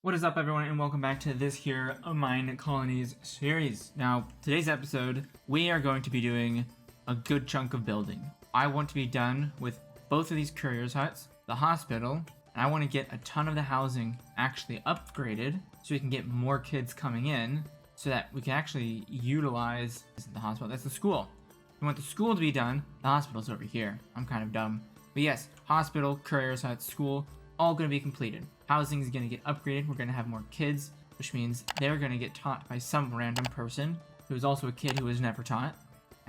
What is up, everyone, and welcome back to this here Minecolonies series. Now, today's episode, we are going to be doing a good chunk of building. I want to be done with both of these couriers' huts, the hospital, and I want to get a ton of the housing actually upgraded so we can get more kids coming in so that we can actually utilize the hospital. That's the school. We want the school to be done. The hospital's over here. I'm kind of dumb. But yes, hospital, couriers' hut, school, all going to be completed. Housing is going to get upgraded. We're going to have more kids, which means they're going to get taught by some random person who is also a kid who was never taught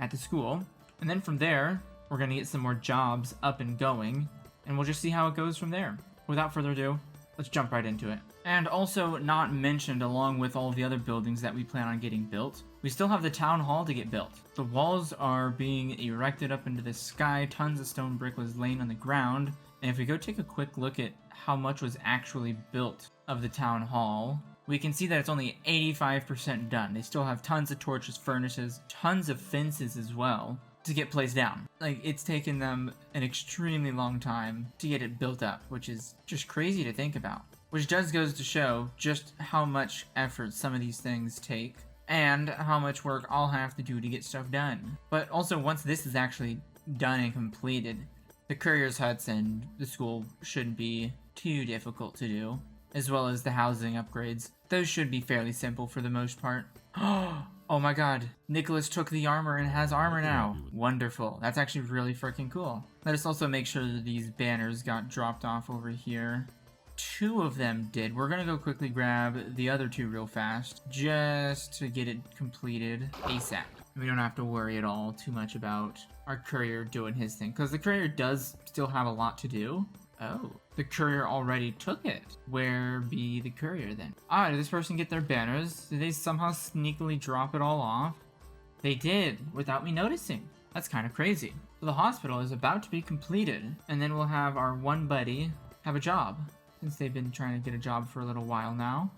at the school. And then from there, we're going to get some more jobs up and going, and we'll just see how it goes from there. Without further ado, let's jump right into it. And also not mentioned along with all of the other buildings that we plan on getting built, we still have the town hall to get built. The walls are being erected up into the sky. Tons of stone brick was laying on the ground. And if we go take a quick look at how much was actually built of the town hall, we can see that it's only 85% done. They still have tons of torches, furnaces, tons of fences as well to get placed down. Like, it's taken them an extremely long time to get it built up, which is just crazy to think about. Which does goes to show just how much effort some of these things take and how much work I'll have to do to get stuff done. But also, once this is actually done and completed, the couriers' huts and the school shouldn't be too difficult to do, as well as the housing upgrades. Those should be fairly simple for the most part. Oh my god, Nicholas took the armor and has armor now. Wonderful. That's actually really freaking cool. Let us also make sure that these banners got dropped off over here. 2 of them did. We're gonna go quickly grab the other 2 real fast, just to get it completed ASAP. We don't have to worry at all too much about our courier doing his thing, because the courier does still have a lot to do. Oh, the courier already took it. Where be the courier then? Ah, did this person get their banners? Did they somehow sneakily drop it all off? They did, without me noticing. That's kind of crazy. So the hospital is about to be completed, and then we'll have our one buddy have a job, since they've been trying to get a job for a little while now.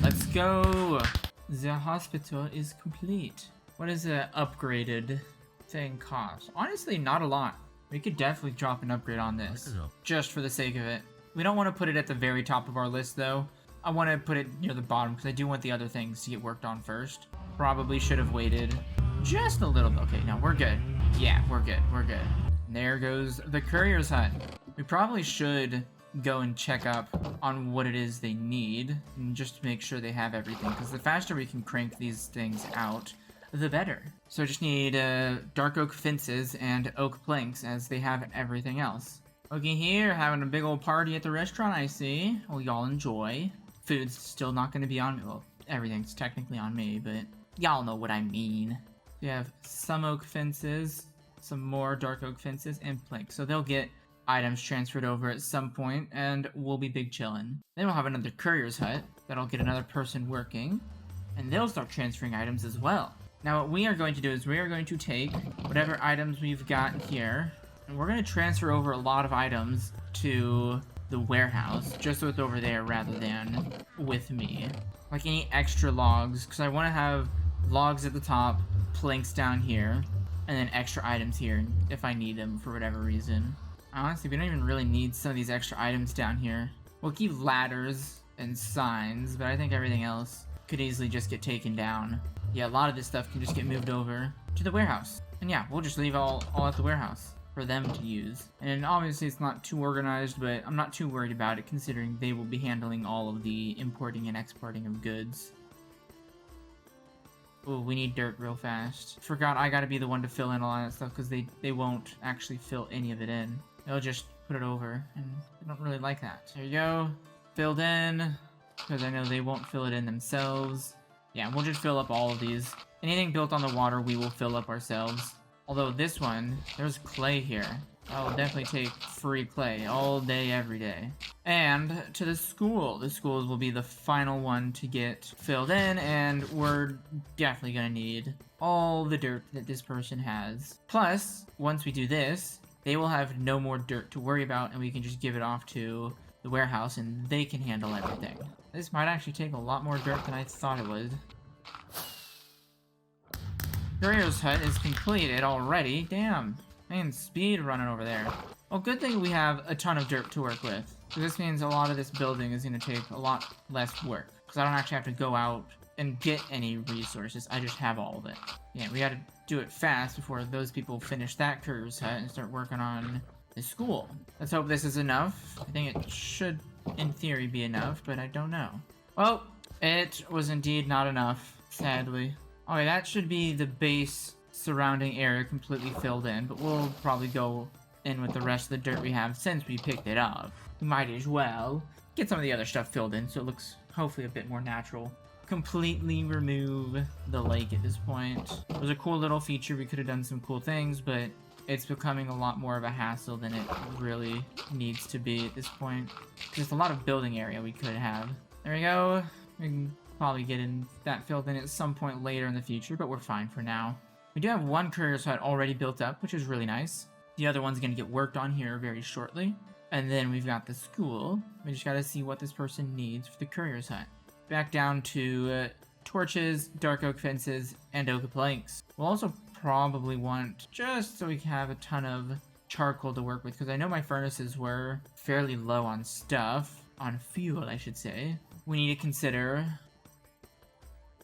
Let's go! The hospital is complete. What does an upgraded thing cost? Honestly, not a lot. We could definitely drop an upgrade on this, just for the sake of it. We don't want to put it at the very top of our list, though. I want to put it near the bottom, because I do want the other things to get worked on first. Probably should have waited just a little bit. Okay, no, we're good. Yeah, we're good. We're good. And there goes the courier's hut. We probably should go and check up on what it is they need, and just make sure they have everything, because the faster we can crank these things out, the better. So I just need dark oak fences and oak planks, as they have everything else. Okay, here, having a big old party at the restaurant, I see. Well, y'all enjoy. Food's still not going to be on me. Well, everything's technically on me, but y'all know what I mean. We have some oak fences, some more dark oak fences, and planks. So they'll get items transferred over at some point, and we'll be big chillin'. Then we'll have another courier's hut that'll get another person working, and they'll start transferring items as well. Now what we are going to do is we are going to take whatever items we've got here, and we're going to transfer over a lot of items to the warehouse, just so it's over there rather than with me. Like any extra logs, because I want to have logs at the top, planks down here, and then extra items here if I need them for whatever reason. Honestly, we don't even really need some of these extra items down here. We'll keep ladders and signs, but I think everything else could easily just get taken down. Yeah, a lot of this stuff can just get moved over to the warehouse. And yeah, we'll just leave all at the warehouse for them to use. And obviously it's not too organized, but I'm not too worried about it, considering they will be handling all of the importing and exporting of goods. Oh, we need dirt real fast. Forgot I gotta be the one to fill in all that stuff, because they won't actually fill any of it in. They'll just put it over, and I don't really like that. There you go. Filled in, because I know they won't fill it in themselves. Yeah, we'll just fill up all of these. Anything built on the water, we will fill up ourselves. Although this one, there's clay here. I'll definitely take free clay all day, every day. And to the school. The schools will be the final one to get filled in, and we're definitely gonna need all the dirt that this person has. Plus, once we do this, they will have no more dirt to worry about, and we can just give it off to the warehouse, and they can handle everything. This might actually take a lot more dirt than I thought it would. Courier's hut is completed already. Damn. Man, speed running over there. Well, good thing we have a ton of dirt to work with. So this means a lot of this building is going to take a lot less work. Because I don't actually have to go out and get any resources. I just have all of it. Yeah, we gotta do it fast before those people finish that courier's hut and start working on the school. Let's hope this is enough. I think it should, in theory, be enough, but I don't know. Well, it was indeed not enough, sadly. Okay, that should be the base surrounding area completely filled in, but we'll probably go in with the rest of the dirt we have since we picked it up. We might as well get some of the other stuff filled in so it looks hopefully a bit more natural. Completely remove the lake at this point. It was a cool little feature. We could have done some cool things, but it's becoming a lot more of a hassle than it really needs to be at this point. There's a lot of building area we could have. There we go. We can probably get in that filled in at some point later in the future, but we're fine for now. We do have one courier's hut already built up, which is really nice. The other one's going to get worked on here very shortly. And then we've got the school. We just got to see what this person needs for the courier's hut. Back down to torches, dark oak fences, and oak planks. We'll also probably want, just so we have a ton of charcoal to work with, because I know my furnaces were fairly low on stuff, on fuel I should say. We need to consider...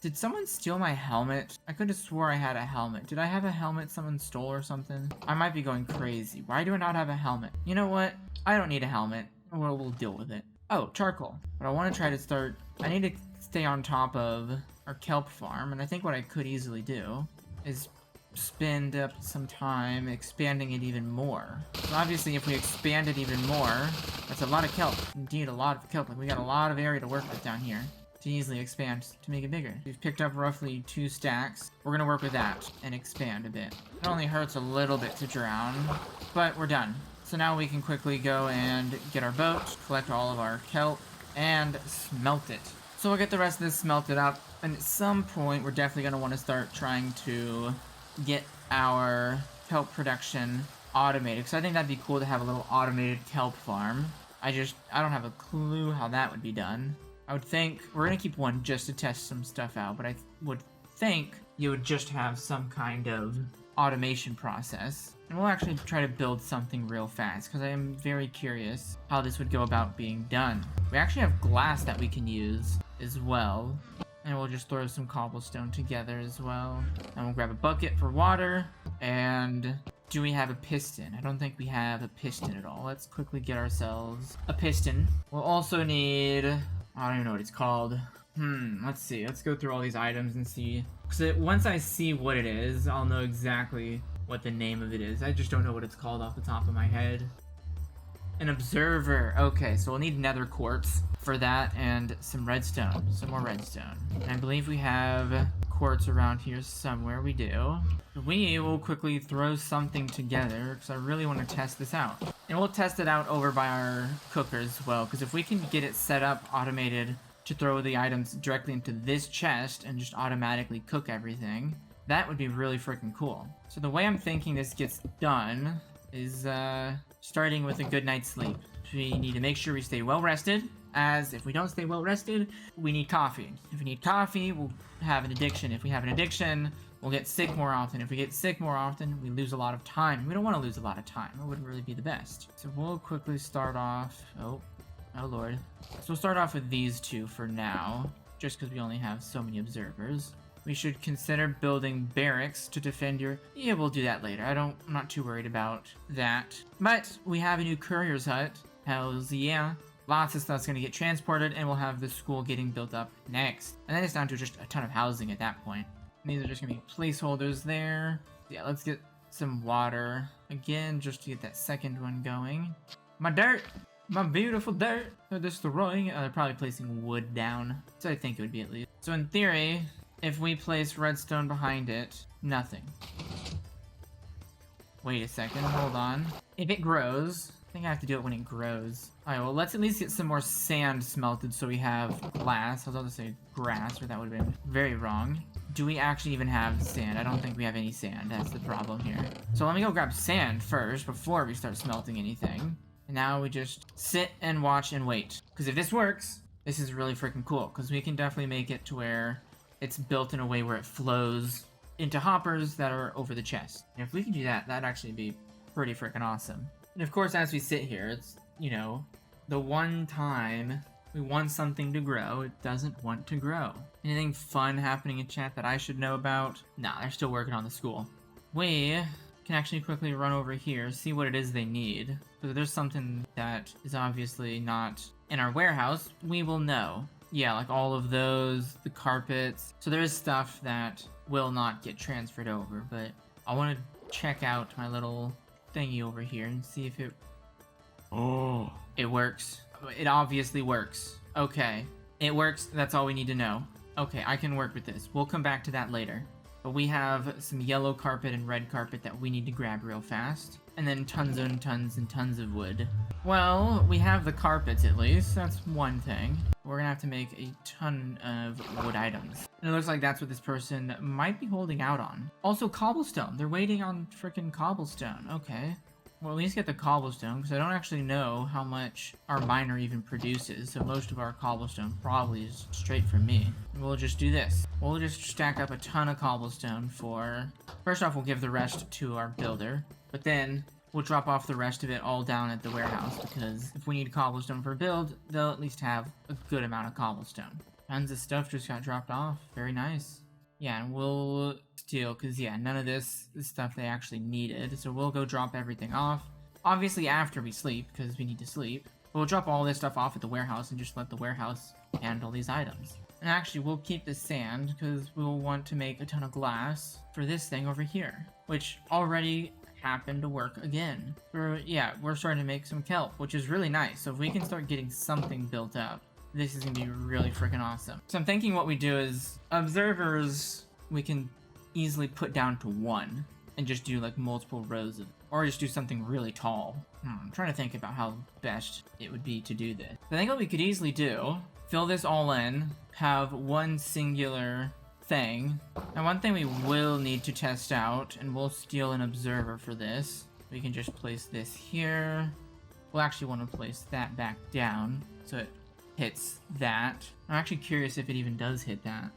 Did someone steal my helmet? I could have swore I had a helmet. Did I have a helmet someone stole or something? I might be going crazy. Why do I not have a helmet? You know what? I don't need a helmet. We'll deal with it. Oh, charcoal. But I want to try to start... I need to stay on top of our kelp farm, and I think what I could easily do is spend up some time expanding it even more. So obviously, if we expand it even more, that's a lot of kelp. Indeed, a lot of kelp. Like, we got a lot of area to work with down here to easily expand to make it bigger. We've picked up roughly 2 stacks. We're gonna work with that and expand a bit. It only hurts a little bit to drown, but we're done. So now we can quickly go and get our boat, collect all of our kelp, and smelt it. So we'll get the rest of this smelted up, and at some point we're definitely going to want to start trying to get our kelp production automated, because I think that'd be cool to have a little automated kelp farm. I don't have a clue how that would be done. I would think we're going to keep one just to test some stuff out, but I would think you would just have some kind of automation process. And we'll actually try to build something real fast, because I am very curious how this would go about being done. We actually have glass that we can use as well. And we'll just throw some cobblestone together as well. And we'll grab a bucket for water. And do we have a piston? I don't think we have a piston at all. Let's quickly get ourselves a piston. We'll also need... I don't even know what it's called. Let's see. Let's go through all these items and see. Because once I see what it is, I'll know exactly what the name of it is. I just don't know what it's called off the top of my head. An observer. Okay, so we'll need nether quartz for that and some redstone. Some more redstone. And I believe we have quartz around here somewhere. We do. We will quickly throw something together because I really want to test this out. And we'll test it out over by our cooker as well, because if we can get it set up automated to throw the items directly into this chest and just automatically cook everything, that would be really freaking cool. So the way I'm thinking this gets done is starting with a good night's sleep. We need to make sure we stay well rested, as if we don't stay well rested, we need coffee. If we need coffee, we'll have an addiction. If we have an addiction, we'll get sick more often. If we get sick more often, we lose a lot of time. We don't want to lose a lot of time. It wouldn't really be the best. So we'll quickly start off... Oh lord. So we'll start off with these two for now, just because we only have so many observers. We should consider building barracks to defend your... Yeah, we'll do that later. I'm not too worried about that. But we have a new courier's hut. Hells yeah. Lots of stuff's gonna get transported, and we'll have the school getting built up next. And then it's down to just a ton of housing at that point. And these are just gonna be placeholders there. Yeah, let's get some water again, just to get that second one going. My dirt! My beautiful dirt! They're destroying it. They're probably placing wood down. So I think it would be at least. So in theory, if we place redstone behind it, nothing. Wait a second, hold on. If it grows... I think I have to do it when it grows. Alright, well, let's at least get some more sand smelted so we have glass. I was about to say grass, or that would have been very wrong. Do we actually even have sand? I don't think we have any sand. That's the problem here. So let me go grab sand first before we start smelting anything. And now we just sit and watch and wait. Because if this works, this is really freaking cool. Because we can definitely make it to where it's built in a way where it flows into hoppers that are over the chest. And if we can do that, that'd actually be pretty freaking awesome. And of course, as we sit here, it's, you know, the one time we want something to grow, it doesn't want to grow. Anything fun happening in chat that I should know about? Nah, they're still working on the school. We can actually quickly run over here, see what it is they need. So there's something that is obviously not in our warehouse, we will know. Yeah, like all of those, the carpets. So there is stuff that will not get transferred over, but I want to check out my little thingy over here and see if it... Oh, it works. It obviously works. Okay, it works. That's all we need to know. Okay, I can work with this. We'll come back to that later. But we have some yellow carpet and red carpet that we need to grab real fast. And then tons and tons and tons of wood. Well, we have the carpets at least. That's one thing. We're gonna have to make a ton of wood items. And it looks like that's what this person might be holding out on. Also, cobblestone. They're waiting on freaking cobblestone. Okay. Well, at least get the cobblestone, because I don't actually know how much our miner even produces, so most of our cobblestone probably is straight from me. We'll just do this. We'll just stack up a ton of cobblestone for... First off, we'll give the rest to our builder, but then we'll drop off the rest of it all down at the warehouse, because if we need cobblestone for build, they'll at least have a good amount of cobblestone. Tons of stuff just got dropped off. Very nice. Yeah, and we'll steal, because, yeah, none of this is stuff they actually needed, so we'll go drop everything off. Obviously after we sleep, because we need to sleep. But we'll drop all this stuff off at the warehouse and just let the warehouse handle these items. And actually, we'll keep the sand, because we'll want to make a ton of glass for this thing over here, which already happened to work again. We're starting to make some kelp, which is really nice, so if we can start getting something built up, this is gonna be really freaking awesome. So I'm thinking what we do is, observers, we can easily put down to 1 and just do like multiple rows of, or just do something really tall. I'm trying to think about how best it would be to do this. I think what we could easily do, fill this all in, have one singular thing. And one thing we will need to test out, and we'll steal an observer for this. We can just place this here. We'll actually want to place that back down so it hits that. I'm actually curious if it even does hit that.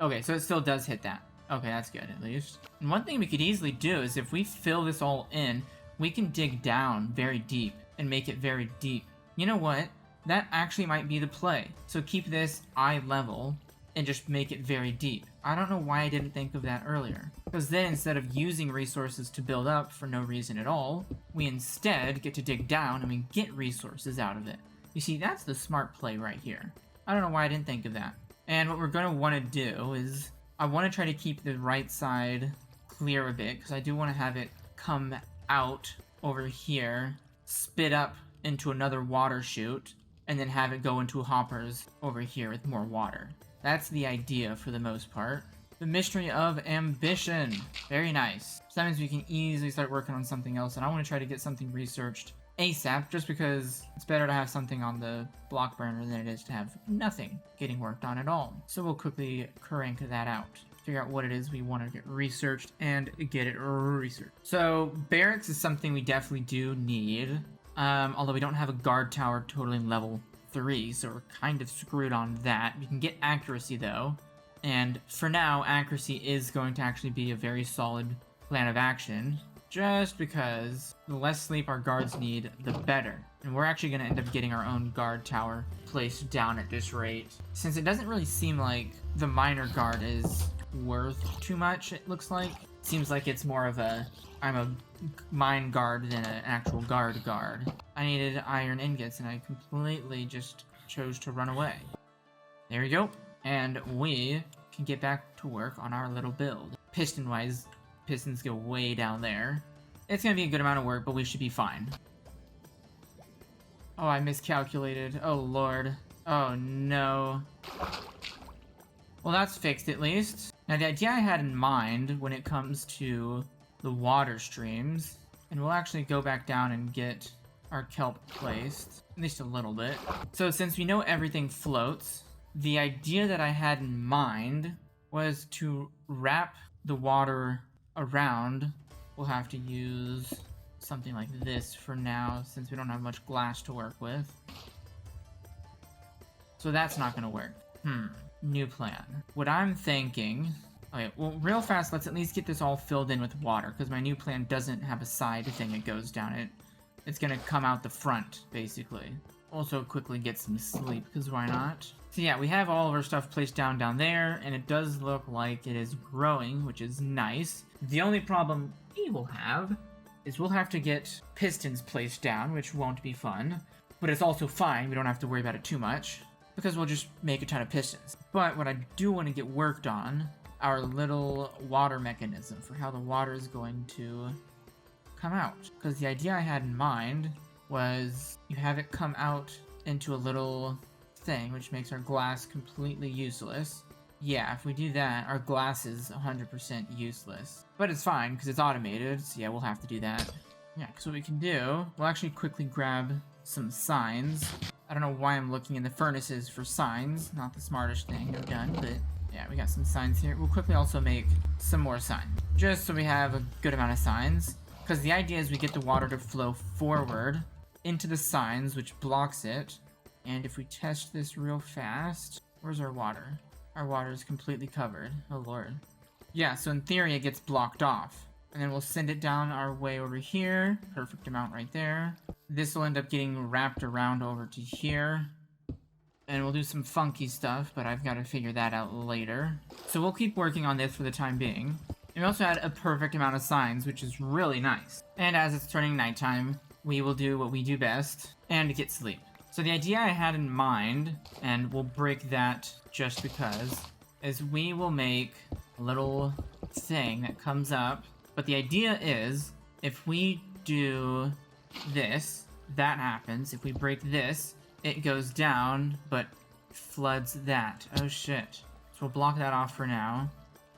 Okay, so it still does hit that. Okay, that's good at least. And one thing we could easily do is if we fill this all in, we can dig down very deep and make it very deep. You know what? That actually might be the play. So keep this eye level and just make it very deep. I don't know why I didn't think of that earlier. Because then instead of using resources to build up for no reason at all, we instead get to dig down and we get resources out of it. You see, that's the smart play right here. I don't know why I didn't think of that. And what we're going to want to do is, I want to try to keep the right side clear a bit, because I do want to have it come out over here, spit up into another water chute, and then have it go into hoppers over here with more water. That's the idea for the most part. The mystery of ambition. Very nice. So that means we can easily start working on something else, and I want to try to get something researched ASAP, just because it's better to have something on the block burner than it is to have nothing getting worked on at all. So we'll quickly crank that out. Figure out what it is we want to get researched and get it researched. So barracks is something we definitely do need. Although we don't have a guard tower totaling level 3, so we're kind of screwed on that. We can get accuracy though, and for now, accuracy is going to actually be a very solid plan of action, just because the less sleep our guards need, the better. And we're actually going to end up getting our own guard tower placed down at this rate, since it doesn't really seem like the miner guard is worth too much, it looks like. It seems like it's more of a, I'm a mine guard than an actual guard. I needed iron ingots and I completely just chose to run away. There we go. And we can get back to work on our little build. Piston-wise, pistons go way down there. It's gonna be a good amount of work, but we should be fine. Oh, I miscalculated. Oh, Lord. Oh, no. Well, that's fixed at least. Now, the idea I had in mind when it comes to the water streams, and we'll actually go back down and get our kelp placed, at least a little bit. So since we know everything floats, the idea that I had in mind was to wrap the water around. We'll have to use something like this for now, since we don't have much glass to work with. So that's not gonna work. New plan. What I'm thinking... Okay, well, real fast, let's at least get this all filled in with water, because my new plan doesn't have a side thing it goes down. It it's gonna come out the front, basically. Also quickly get some sleep, because why not? So yeah, we have all of our stuff placed down there, and it does look like it is growing, which is nice. The only problem we will have is we'll have to get pistons placed down, which won't be fun. But it's also fine, we don't have to worry about it too much, because we'll just make a ton of pistons. But what I do want to get worked on, our little water mechanism for how the water is going to come out. Because the idea I had in mind was you have it come out into a little thing, which makes our glass completely useless. Yeah, if we do that, our glass is 100% useless. But it's fine, because it's automated, so yeah, we'll have to do that. Yeah, because what we can do, we'll actually quickly grab some signs. I don't know why I'm looking in the furnaces for signs. Not the smartest thing I've done, but yeah, we got some signs here. We'll quickly also make some more signs, just so we have a good amount of signs. Because the idea is we get the water to flow forward into the signs, which blocks it. And if we test this real fast, where's our water? Our water is completely covered. Oh lord. Yeah, so in theory it gets blocked off. And then we'll send it down our way over here. Perfect amount right there. This will end up getting wrapped around over to here. And we'll do some funky stuff, but I've got to figure that out later. So we'll keep working on this for the time being. And we also had a perfect amount of signs, which is really nice. And as it's turning nighttime, we will do what we do best, and get sleep. So the idea I had in mind, and we'll break that just because, is we will make a little thing that comes up. But the idea is, if we do this, that happens. If we break this, it goes down, but floods that. Oh shit. So we'll block that off for now.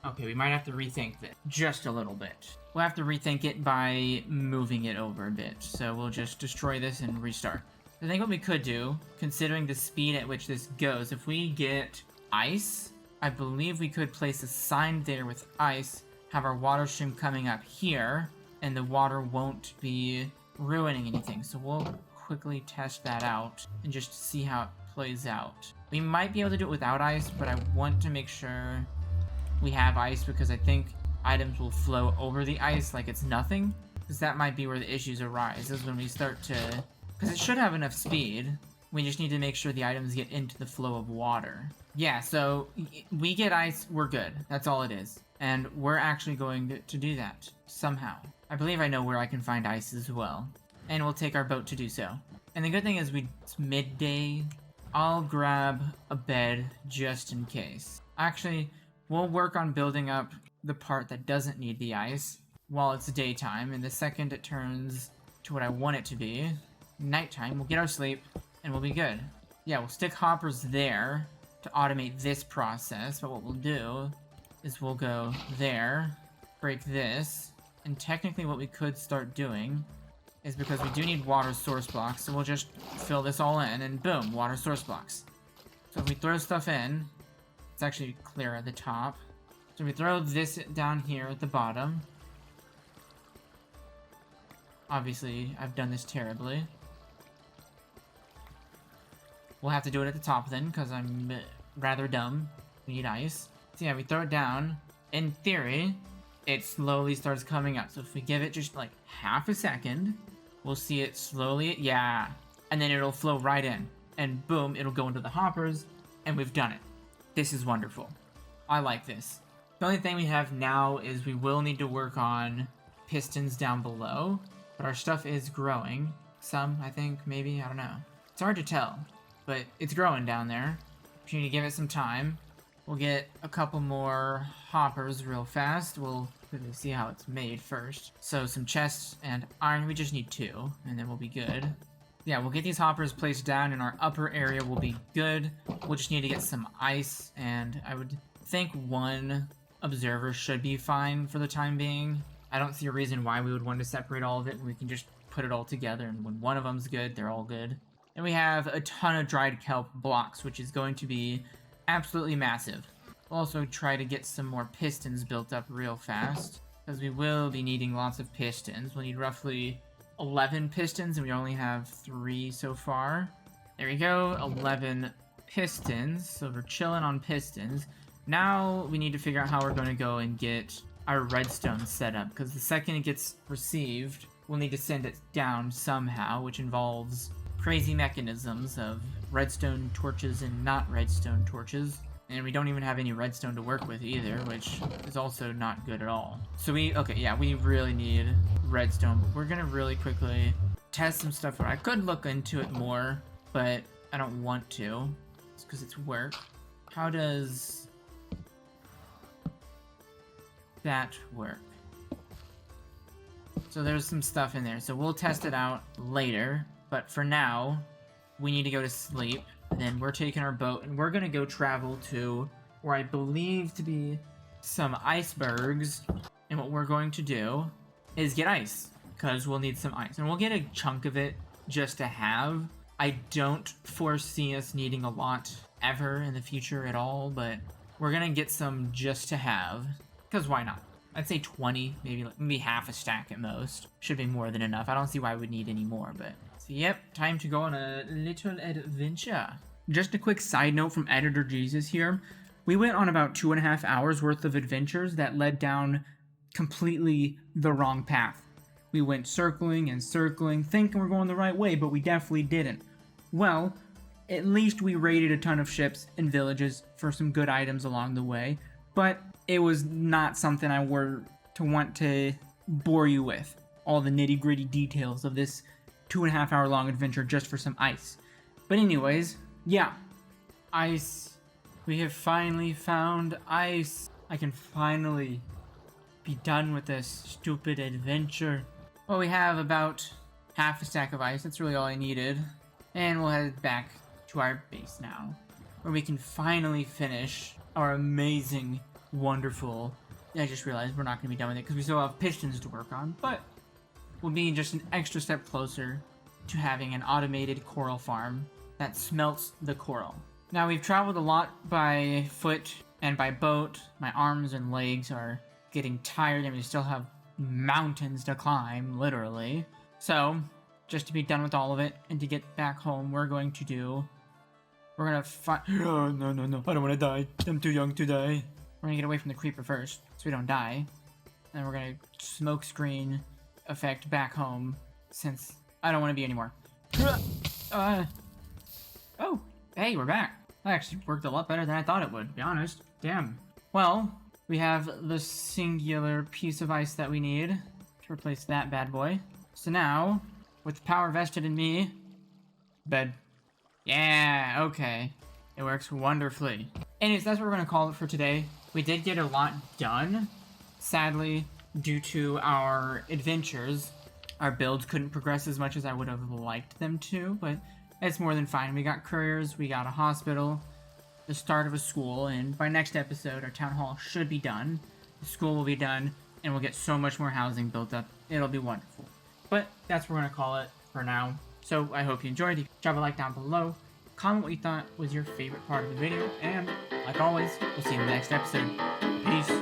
Okay, we might have to rethink this just a little bit. We'll have to rethink it by moving it over a bit. So we'll just destroy this and restart. I think what we could do, considering the speed at which this goes, if we get ice, I believe we could place a sign there with ice, have our water stream coming up here, and the water won't be ruining anything. So we'll quickly test that out and just see how it plays out. We might be able to do it without ice, but I want to make sure we have ice because I think items will flow over the ice like it's nothing. Because that might be where the issues arise, is when we start to... Because it should have enough speed. We just need to make sure the items get into the flow of water. Yeah, so we get ice, we're good. That's all it is. And we're actually going to do that somehow. I believe I know where I can find ice as well. And we'll take our boat to do so. And the good thing is it's midday. I'll grab a bed just in case. Actually, we'll work on building up the part that doesn't need the ice while it's daytime. And the second it turns to what I want it to be, nighttime, we'll get our sleep and we'll be good. Yeah, we'll stick hoppers there to automate this process. But what we'll do is we'll go there, break this, and technically what we could start doing is because we do need water source blocks, so we'll just fill this all in and boom, water source blocks. So if we throw stuff in, it's actually clear at the top. So we throw this down here at the bottom. Obviously, I've done this terribly. We'll have to do it at the top then, because I'm rather dumb. We need ice. So yeah, we throw it down. In theory, it slowly starts coming up. So if we give it just like half a second, we'll see it slowly, yeah. And then it'll flow right in. And boom, it'll go into the hoppers, and we've done it. This is wonderful. I like this. The only thing we have now is we will need to work on pistons down below, but our stuff is growing. Some, I think, maybe, I don't know. It's hard to tell, but it's growing down there. We need to give it some time. We'll get a couple more hoppers real fast. We'll quickly see how it's made first. So some chests and iron, we just need 2, and then we'll be good. Yeah, we'll get these hoppers placed down in our upper area, we'll be good. We'll just need to get some ice, and I would think 1 observer should be fine for the time being. I don't see a reason why we would want to separate all of it. We can just put it all together, and when one of them's good, they're all good. And we have a ton of dried kelp blocks, which is going to be absolutely massive. We'll also try to get some more pistons built up real fast, because we will be needing lots of pistons. We'll need roughly 11 pistons, and we only have 3 so far. There we go, 11 pistons, so we're chilling on pistons. Now we need to figure out how we're going to go and get our redstone set up, because the second it gets received, we'll need to send it down somehow, which involves crazy mechanisms of redstone torches and not redstone torches. And we don't even have any redstone to work with either, which is also not good at all. So we really need redstone, but we're gonna really quickly test some stuff. I could look into it more, but I don't want to. It's because it's work. How does that work? So there's some stuff in there, so we'll test it out later, but for now, we need to go to sleep. Then we're taking our boat and we're gonna go travel to where I believe to be some icebergs. And what we're going to do is get ice, because we'll need some ice. And we'll get a chunk of it just to have. I don't foresee us needing a lot ever in the future at all, but we're gonna get some just to have, because why not? I'd say 20, maybe half a stack at most. Should be more than enough. I don't see why we'd need any more, but... So yep, time to go on a little adventure. Just a quick side note from RNGesus here. We went on about 2.5 hours worth of adventures that led down completely the wrong path. We went circling and circling, thinking we're going the right way, but we definitely didn't. Well, at least we raided a ton of ships and villages for some good items along the way, but it was not something I were to want to bore you with. All the nitty-gritty details of this 2.5 hour long adventure just for some ice. But anyways, yeah, ice. We have finally found ice. I can finally be done with this stupid adventure. Well, we have about half a stack of ice. That's really all I needed. And we'll head back to our base now, where we can finally finish our amazing, wonderful... I just realized we're not going to be done with it because we still have pistons to work on, but we'll be just an extra step closer to having an automated coral farm that smelts the coral. Now, we've traveled a lot by foot and by boat. My arms and legs are getting tired, and we still have mountains to climb, literally. So, just to be done with all of it and to get back home, we're going to fight. Oh, no, I don't want to die. I'm too young to die. We're gonna get away from the creeper first, so we don't die. And we're gonna smoke screen effect back home, since I don't want to be anymore. Oh, hey, we're back. That actually worked a lot better than I thought it would, to be honest. Damn. Well, we have the singular piece of ice that we need to replace that bad boy. So now, with the power vested in me, bed. Yeah, okay. It works wonderfully. Anyways, that's what we're gonna call it for today. We did get a lot done. Sadly, due to our adventures, our builds couldn't progress as much as I would have liked them to, but it's more than fine. We got couriers, we got a hospital, the start of a school, and by next episode, our town hall should be done. The school will be done, and we'll get so much more housing built up. It'll be wonderful. But that's what we're gonna call it for now. So I hope you enjoyed. Drop a like down below. Comment what you thought was your favorite part of the video, and like always, we'll see you in the next episode. Peace.